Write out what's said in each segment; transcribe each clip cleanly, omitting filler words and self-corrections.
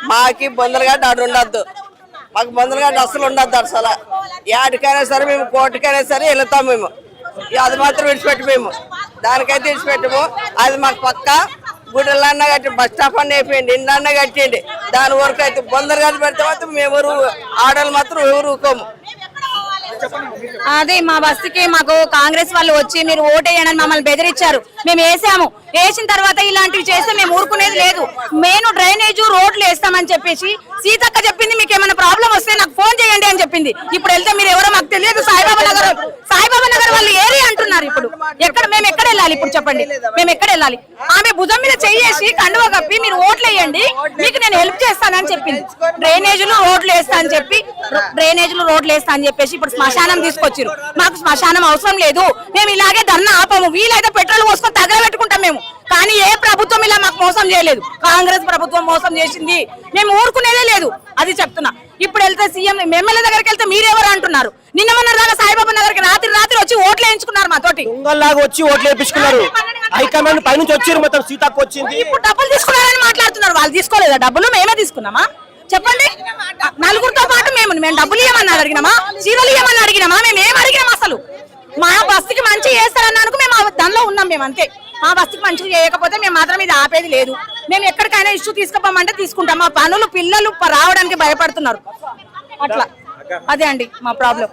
మాకి బొందలగడ్డ ఆడు ఉండద్దు, మాకు బొందలగడ్డ అసలు ఉండద్దు. అసలు యాడికైనా సరే మేము కోర్టుకైనా సరే వెళ్తాం మేము. అది మాత్రం విడిచిపెట్టి మేము దానికైతే విడిచిపెట్టము. అది మాకు పక్క గుడిలన్నా కట్టి బస్ స్టాప్ అన్న అయిపోయింది, ఇండ్లన్నా కట్టండి. దాని వరకు అయితే బొందలగడ్డ పెడితే మాత్రం మేము ఆడవాళ్ళు మాత్రం ఎవరు ఊరుకోము. అదే మా బస్సుకి మాకు కాంగ్రెస్ వాళ్ళు వచ్చి మీరు ఓటేయని మమ్మల్ని బెదిరించారు. మేము వేసాము. వేసిన తర్వాత ఇలాంటివి చేస్తే మేము ఊరుకునేది లేదు. మెయిన్ డ్రైనేజ్ రోడ్లు వేస్తామని చెప్పేసి సీతక్క చెప్పింది. మీకు ఏమైనా ప్రాబ్లం వస్తే నాకు ఫోన్ చేయండి అని చెప్పింది. ఇప్పుడు వెళ్తే మీరు ఎవరో మాకు తెలియదు. సాయిబాబా నగర్ వాళ్ళు ఏరియా అంటున్నారు. ఇప్పుడు మేము ఎక్కడ వెళ్ళాలి? ఇప్పుడు చెప్పండి, మేము ఎక్కడ వెళ్ళాలి? ఆమె భుజం మీద చెయ్యేసి కండువ కప్పి మీరు ఓట్లు వేయండి, మీకు నేను హెల్ప్ చేస్తానని చెప్పింది. డ్రైనేజీలు రోడ్లు వేస్తా అని చెప్పేసి ఇప్పుడు శ్మశానం తీసుకొచ్చారు. మాకు శ్మశానం అవసరం లేదు, మేము ఇలాగే ధర్నా ఆపము. వీలైతే పెట్రోల్ పోసుకొని తగలబెట్టుకుంటాం మేము. కానీ ఏ ప్రభుత్వం ఇలా మాకు మోసం చేయలేదు. కాంగ్రెస్ ప్రభుత్వం మోసం చేసింది, మేము ఊరుకునేదే లేదు. అది చెప్తున్నా. ఇప్పుడు వెళ్తే సీఎం ఎమ్మెల్యే దగ్గరికి వెళ్తే మీరెవరు అంటున్నారు. నిన్న మొన్న దాకా సాయిబాబా నగర్కి రాత్రి వచ్చి ఓట్లు వేయించుకున్నారు. మాతోటి వచ్చి ఓట్లు వేయించుకున్నారు. హైకమాండ్ పైనుంచి వచ్చారు, మొత్తం సీతకు వచ్చింది. ఇప్పుడు డబ్బులు తీసుకున్నారని మాట్లాడుతున్నారు. వాళ్ళు తీసుకోలేదా డబ్బులు? మేమే తీసుకున్నామా? చెప్పండి. నలుగురితో పాటు మేము డబ్బులు ఇవ్వమని అడిగినామా? చీరలు ఇవ్వమని అడిగినామా? మేము ఏం అడిగినాం? అసలు మా బస్సుకి మంచిగా చేస్తారన్నాను మేము దానిలో ఉన్నాం. మేము అంతే. మా బస్సుకి మంచిగా చేయకపోతే మేము మాత్రం ఇది ఆపేది లేదు. మేము ఎక్కడికైనా ఇష్యూ తీసుకుపోమంటే తీసుకుంటాం. మా పనులు పిల్లలు రావడానికి భయపడుతున్నారు. అట్లా అదే అండి మా ప్రాబ్లం.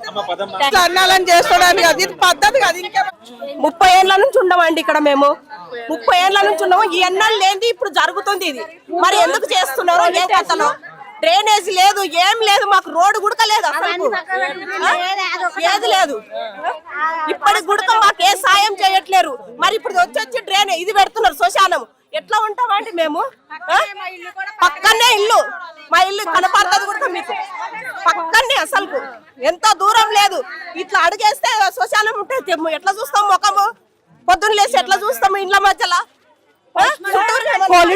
అన్నాలని చేసుకోవడానికి అది పద్ధతి కాదు. 30 ఏళ్ల నుంచి ఉండమండి ఇక్కడ. మేము 30 ఏళ్ల నుంచి ఉన్నాము. ఈ ఎన్నాళ్ళు లేని ఇప్పుడు జరుగుతుంది ఇది. మరి ఎందుకు చేస్తున్నారు? ఏ కథలో డ్రైనేజ్ లేదు, ఏం లేదు, మాకు రోడ్డు గుడక లేదు, అసలు ఏది లేదు. ఇప్పటి గుడక మాకు ఏ సాయం చేయట్లేరు. మరి ఇప్పుడు వచ్చి డ్రైనేజ్ ఇది పెడుతున్నారు, శ్మశానం. ఎట్లా ఉంటామండి మేము? పక్కనే ఇల్లు, మా ఇల్లు కనపడుతుంది కూడా మీకు. పక్కనే అసలు ఎంత దూరం లేదు. ఇట్లా అడిగేస్తే శ్మశానం ఉంటే ఎట్లా చూస్తాం ముఖము? పొద్దున్న లేసి ఎట్లా చూస్తాము ఇండ్ల మధ్యలో?